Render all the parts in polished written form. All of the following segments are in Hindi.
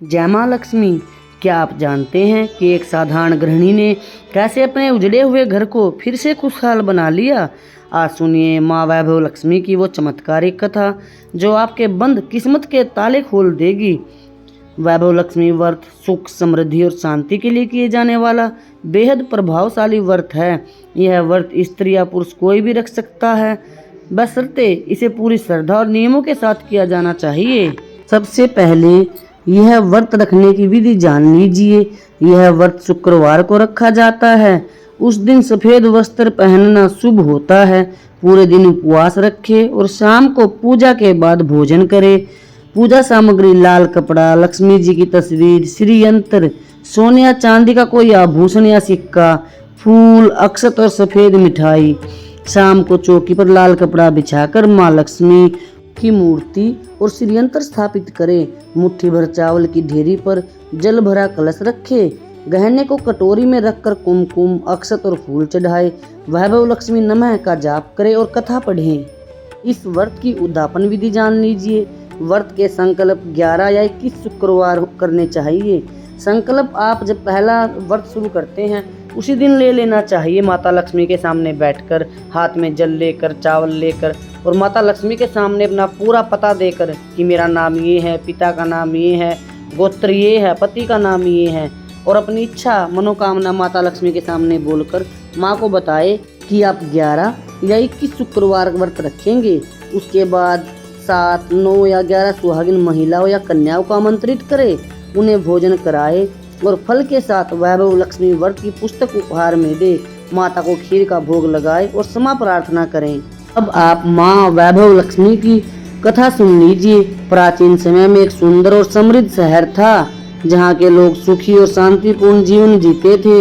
जय माँ लक्ष्मी। क्या आप जानते हैं कि एक साधारण गृहिणी ने कैसे अपने उजड़े हुए घर को फिर से खुशहाल बना लिया? आज सुनिए माँ वैभव लक्ष्मी की वो चमत्कारिक कथा जो आपके बंद किस्मत के ताले खोल देगी। वैभव लक्ष्मी व्रत सुख, समृद्धि और शांति के लिए किए जाने वाला बेहद प्रभावशाली व्रत है। यह व्रत स्त्री या पुरुष कोई भी रख सकता है, बशर्ते इसे पूरी श्रद्धा और नियमों के साथ किया जाना चाहिए। सबसे पहले यह व्रत रखने की विधि जान लीजिए। यह व्रत शुक्रवार को रखा जाता है। उस दिन सफेद वस्त्र पहनना शुभ होता है। पूरे दिन उपवास रखें और शाम को पूजा के बाद भोजन करें। पूजा सामग्री लाल कपड़ा, लक्ष्मी जी की तस्वीर, श्री यंत्र, सोने या चांदी का कोई आभूषण या सिक्का, फूल, अक्षत और सफेद मिठाई। शाम को चौकी पर लाल कपड़ा बिछाकर माँ लक्ष्मी की मूर्ति और श्री यंत्र स्थापित करें। मुट्ठी भर चावल की ढेरी पर जल भरा कलश रखें। गहने को कटोरी में रखकर कुमकुम, अक्षत और फूल चढ़ाए। वैभव लक्ष्मी नमः का जाप करें और कथा पढ़ें। इस व्रत की उद्यापन विधि जान लीजिए। व्रत के संकल्प 11 या 21 शुक्रवार करने चाहिए। संकल्प आप जब पहला व्रत शुरू करते हैं उसी दिन ले लेना चाहिए। माता लक्ष्मी के सामने बैठकर, हाथ में जल लेकर, चावल लेकर और माता लक्ष्मी के सामने अपना पूरा पता देकर कि मेरा नाम ये है, पिता का नाम ये है, गोत्र ये है, पति का नाम ये है, और अपनी इच्छा मनोकामना माता लक्ष्मी के सामने बोलकर माँ को बताए कि आप 11 या 21 शुक्रवार व्रत रखेंगे। उसके बाद 7, 9 या 11 सुहागिन महिलाओं या कन्याओं को आमंत्रित करें, उन्हें भोजन कराए और फल के साथ वैभव लक्ष्मी व्रत की पुस्तक उपहार में दे। माता को खीर का भोग लगाए और क्षमा प्रार्थना करें। अब आप माँ वैभव लक्ष्मी की कथा सुन लीजिए। प्राचीन समय में एक सुंदर और समृद्ध शहर था जहाँ के लोग सुखी और शांतिपूर्ण जीवन जीते थे।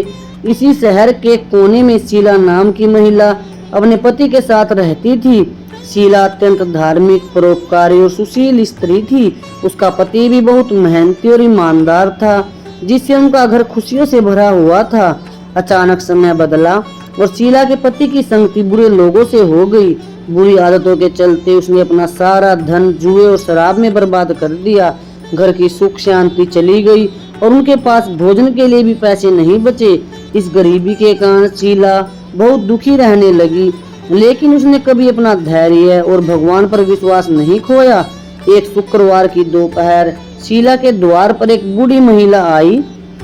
इसी शहर के कोने में शीला नाम की महिला अपने पति के साथ रहती थी। शीला अत्यंत धार्मिक, परोपकारी और सुशील स्त्री थी। उसका पति भी बहुत मेहनती और ईमानदार था, जिससे उनका घर खुशियों से भरा हुआ था। अचानक समय बदला और शीला के पति की संगति बुरे लोगों से हो गई। बुरी आदतों के चलते उसने अपना सारा धन जुए और शराब में बर्बाद कर दिया। घर की सुख शांति चली गई और उनके पास भोजन के लिए भी पैसे नहीं बचे। इस गरीबी के कारण शीला बहुत दुखी रहने लगी, लेकिन उसने कभी अपना धैर्य और भगवान पर विश्वास नहीं खोया। एक शुक्रवार की दोपहर शीला के द्वार पर एक बूढ़ी महिला आई।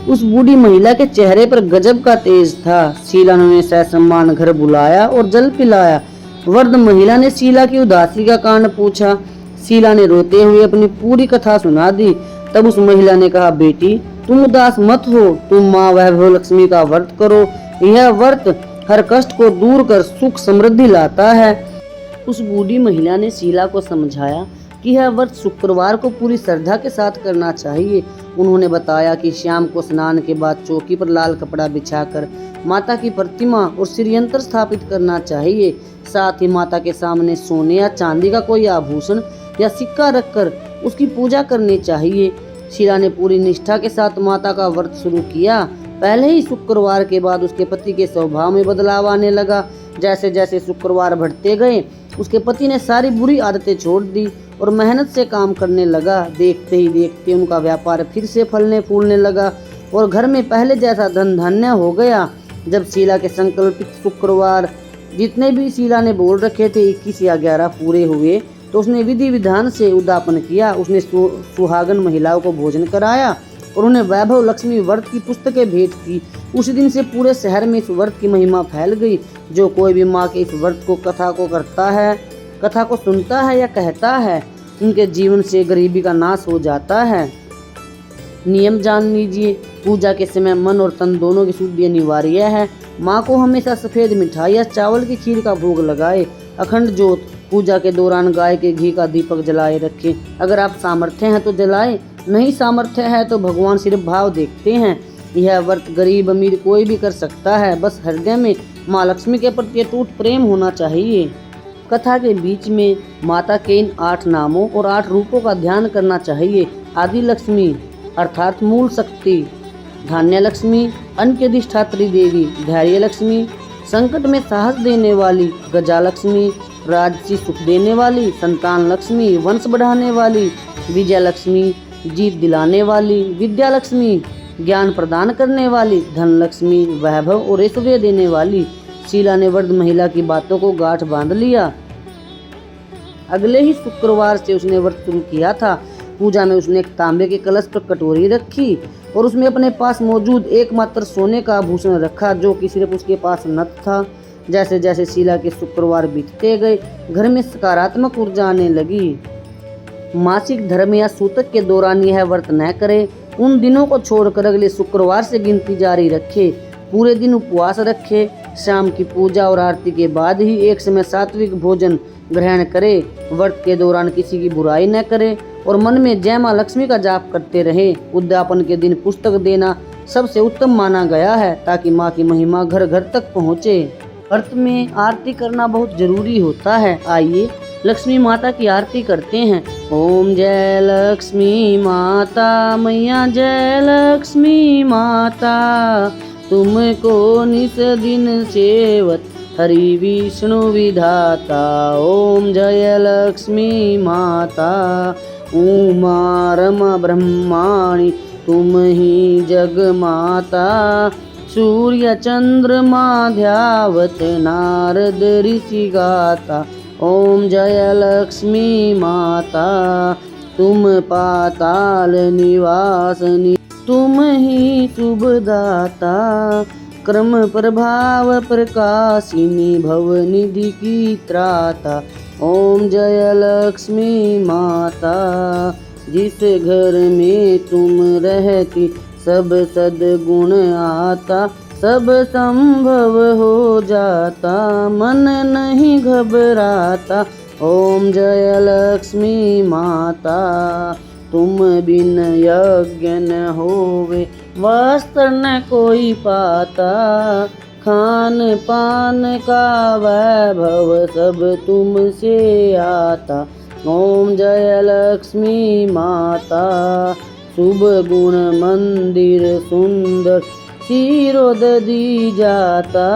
उस बूढ़ी महिला के चेहरे पर गजब का तेज था। शीला ने उन्हें ससम्मान घर बुलाया और जल पिलाया। वृद्ध महिला ने शीला की उदासी का कारण पूछा। शीला ने रोते हुए अपनी पूरी कथा सुना दी। तब उस महिला ने कहा, बेटी तुम उदास मत हो, तुम माँ वैभव लक्ष्मी का व्रत करो। यह व्रत हर कष्ट को दूर कर सुख समृद्धि लाता है। उस बूढ़ी महिला ने शीला को समझाया कि यह व्रत शुक्रवार को पूरी श्रद्धा के साथ करना चाहिए। उन्होंने बताया कि शाम को स्नान के बाद चौकी पर लाल कपड़ा बिछाकर माता की प्रतिमा और श्री यंत्र स्थापित करना चाहिए। साथ ही माता के सामने सोने या चांदी का कोई आभूषण या सिक्का रखकर उसकी पूजा करनी चाहिए। शीला ने पूरी निष्ठा के साथ माता का व्रत शुरू किया। पहले ही शुक्रवार के बाद उसके पति के स्वभाव में बदलाव आने लगा। जैसे जैसे शुक्रवार बढ़ते गए उसके पति ने सारी बुरी आदतें छोड़ दी और मेहनत से काम करने लगा। देखते ही देखते उनका व्यापार फिर से फलने फूलने लगा और घर में पहले जैसा धन धान्य हो गया। जब शीला के संकल्पित शुक्रवार जितने भी शीला ने बोल रखे थे 21 या 11 पूरे हुए तो उसने विधि विधान से उद्यापन किया। उसने सुहागन महिलाओं को भोजन कराया और उन्हें वैभव लक्ष्मी व्रत की पुस्तकें भेंट की। उसी दिन से पूरे शहर में इस व्रत की महिमा फैल गई। जो कोई भी माँ के इस व्रत को कथा को करता है, कथा को सुनता है या कहता है, उनके जीवन से गरीबी का नाश हो जाता है। नियम जान लीजिए। पूजा के समय मन और तन दोनों की शुद्धि अनिवार्य है। माँ को हमेशा सफेद मिठाई या चावल की खीर का भोग लगाए। अखंड ज्योत पूजा के दौरान गाय के घी का दीपक जलाए रखें। अगर आप सामर्थ्य हैं तो जलाए, नहीं सामर्थ्य है तो भगवान सिर्फ भाव देखते हैं। यह व्रत गरीब अमीर कोई भी कर सकता है, बस हृदय में माँ लक्ष्मी के प्रति अटूट प्रेम होना चाहिए। कथा के बीच में माता के इन 8 नामों और 8 रूपों का ध्यान करना चाहिए। आदि लक्ष्मी अर्थात मूल शक्ति, धान्य लक्ष्मी अन्न की अधिष्ठात्री देवी, धैर्य लक्ष्मी संकट में साहस देने वाली, गजा लक्ष्मी राजसी सुख देने वाली, संतान लक्ष्मी वंश बढ़ाने वाली, विजय लक्ष्मी जीत दिलाने वाली, विद्या लक्ष्मी ज्ञान प्रदान करने वाली, धन लक्ष्मी वैभव और ऐश्वर्य देने वाली। शीला ने वृद्ध महिला की बातों को गांठ बांध लिया। अगले ही शुक्रवार से उसने व्रत शुरू किया था। पूजा में उसने एक तांबे के कलश पर कटोरी रखी और उसमें अपने पास मौजूद एकमात्र सोने का आभूषण रखा जो कि सिर्फ उसके पास नथ था। जैसे जैसे शीला के शुक्रवार बीतते गए, घर में सकारात्मक ऊर्जा आने लगी। मासिक धर्म या सूतक के दौरान यह व्रत न करे। उन दिनों को छोड़कर अगले शुक्रवार से गिनती जारी रखे। पूरे दिन उपवास रखे। शाम की पूजा और आरती के बाद ही एक समय सात्विक भोजन ग्रहण करे। व्रत के दौरान किसी की बुराई न करे और मन में जय मां लक्ष्मी का जाप करते रहे। उद्यापन के दिन पुस्तक देना सबसे उत्तम माना गया है ताकि माँ की महिमा घर घर तक पहुँचे। व्रत में आरती करना बहुत जरूरी होता है। आइए लक्ष्मी माता की आरती करते हैं। ओम जय लक्ष्मी माता मैया जय लक्ष्मी माता, तुमको निस दिन सेवत हरि विष्णु विधाता। ओम जय लक्ष्मी माता उमा रमा ब्रह्माणी, तुम ही जग माता। सूर्य चंद्रमा ध्यावत नारद ऋषि गाता। ओम जय लक्ष्मी माता तुम पाताल निवासनी, तुम ही शुभदाता। क्रम प्रभाव प्रकाशिनी भवनिधि की त्राता। ओम जय लक्ष्मी माता जिस घर में तुम रहती सब सद्गुण आता, सब संभव हो जाता मन नहीं घबराता। ओम जय लक्ष्मी माता तुम बिन यज्ञ न होवे वस्त्र न कोई पाता। खान पान का वैभव सब तुमसे आता। ओम जय लक्ष्मी माता शुभ गुण मंदिर सुंदर शिरोदधि जाता।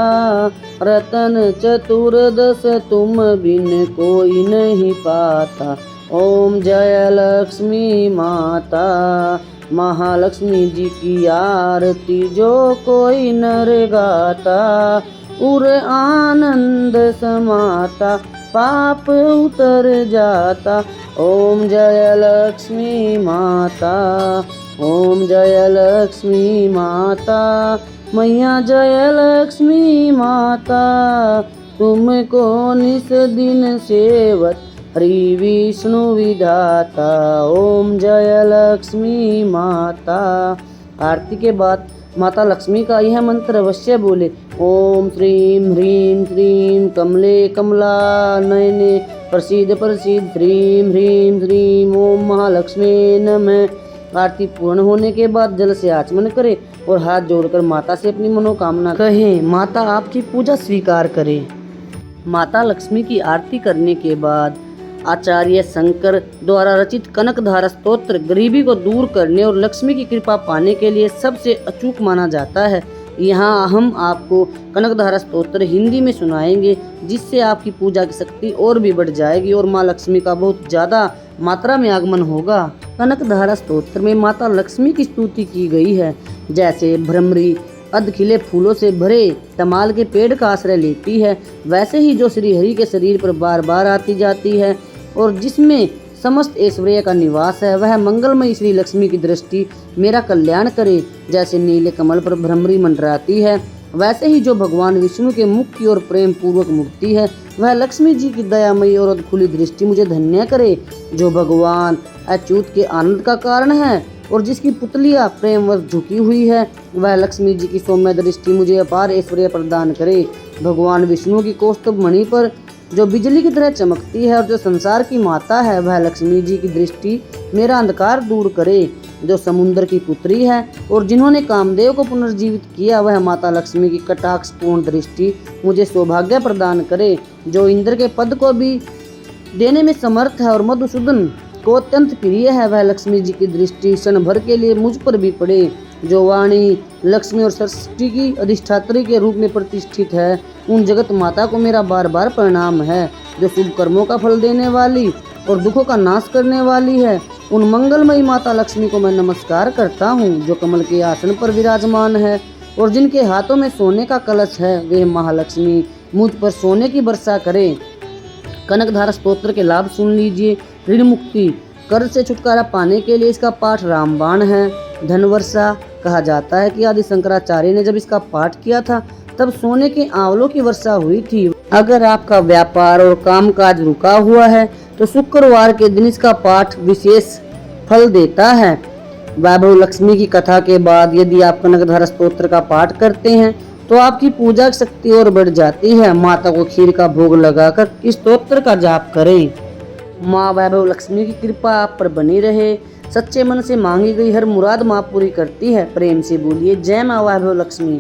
रतन चतुर्दश तुम बिन कोई नहीं पाता। ओम जय लक्ष्मी माता महालक्ष्मी जी की आरती जो कोई नर गाता। उर आनंद समाता पाप उतर जाता। ओम जय लक्ष्मी माता ओम जय लक्ष्मी माता मैया जय लक्ष्मी माता। तुमको निस दिन सेवत हरि विष्णु विधाता। ओम जय लक्ष्मी माता। आरती के बाद माता लक्ष्मी का यह मंत्र अवश्य बोले। ओम श्रीम ह्रीम श्रीम कमले कमला नयने प्रसीद प्रसीद श्रीम ह्रीम श्रीम ओम महालक्ष्मी नमः। आरती पूर्ण होने के बाद जल से आचमन करे और हाथ जोड़कर माता से अपनी मनोकामना कहे। माता आपकी पूजा स्वीकार करे। माता लक्ष्मी की आरती करने के बाद आचार्य शंकर द्वारा रचित कनकधारा स्तोत्र गरीबी को दूर करने और लक्ष्मी की कृपा पाने के लिए सबसे अचूक माना जाता है। यहाँ हम आपको कनकधारा स्तोत्र हिंदी में सुनाएंगे जिससे आपकी पूजा की शक्ति और भी बढ़ जाएगी और माँ लक्ष्मी का बहुत ज़्यादा मात्रा में आगमन होगा। कनकधारा स्तोत्र में माता लक्ष्मी की स्तुति की गई है। जैसे भ्रमरी अध खिले फूलों से भरे तमाल के पेड़ का आश्रय लेती है, वैसे ही जो श्री हरि के शरीर पर बार बार आती जाती है और जिसमें समस्त ऐश्वर्य का निवास है, वह मंगलमयी श्री लक्ष्मी की दृष्टि मेरा कल्याण करे। जैसे नीले कमल पर भ्रमरी मंडराती है, वैसे ही जो भगवान विष्णु के मुख की ओर प्रेम पूर्वक मुक्ति है, वह लक्ष्मी जी की दयामयी और खुली दृष्टि मुझे धन्य करे। जो भगवान अच्युत के आनंद का कारण है और जिसकी पुतलियां प्रेमवश झुकी हुई है, वह लक्ष्मी जी की सौम्य दृष्टि मुझे अपार ऐश्वर्य प्रदान करे। भगवान विष्णु की कौस्तुभ मणि पर जो बिजली की तरह चमकती है और जो संसार की माता है, वह लक्ष्मी जी की दृष्टि मेरा अंधकार दूर करे। जो समुद्र की पुत्री है और जिन्होंने कामदेव को पुनर्जीवित किया, वह माता लक्ष्मी की कटाक्षपूर्ण दृष्टि मुझे सौभाग्य प्रदान करे। जो इंद्र के पद को भी देने में समर्थ है और मधुसूदन को अत्यंत प्रिय है, वह लक्ष्मी जी की दृष्टि क्षण भर के लिए मुझ पर भी पड़े। जो वाणी लक्ष्मी और सरस्वती की अधिष्ठात्री के रूप में प्रतिष्ठित है, उन जगत माता को मेरा बार बार प्रणाम है। जो शुभ कर्मों का फल देने वाली और दुखों का नाश करने वाली है, उन मंगलमयी माता लक्ष्मी को मैं नमस्कार करता हूँ जो कमल के आसन पर विराजमान है और जिनके हाथों में सोने का कलश है। वे महालक्ष्मी मुझ पर सोने की वर्षा करें। कनकधारा स्तोत्र के लाभ सुन लीजिए। ऋण मुक्ति, कर्ज से छुटकारा पाने के लिए इसका पाठ रामबाण है। धन वर्षा, कहा जाता है कि आदि शंकराचार्य ने जब इसका पाठ किया था तब सोने के आंवलों की वर्षा हुई थी। अगर आपका व्यापार और कामकाज रुका हुआ है तो शुक्रवार के दिन इसका पाठ विशेष फल देता है। वैभव लक्ष्मी की कथा के बाद यदि आप कनकधारा स्तोत्र का पाठ करते हैं तो आपकी पूजा की शक्ति और बढ़ जाती है। माता को खीर का भोग लगाकर इस स्तोत्र का जाप करें। माँ वैभव लक्ष्मी की कृपा आप पर बनी रहे। सच्चे मन से मांगी गई हर मुराद माँ पूरी करती है। प्रेम से बोलिए जय माँ वैभव लक्ष्मी।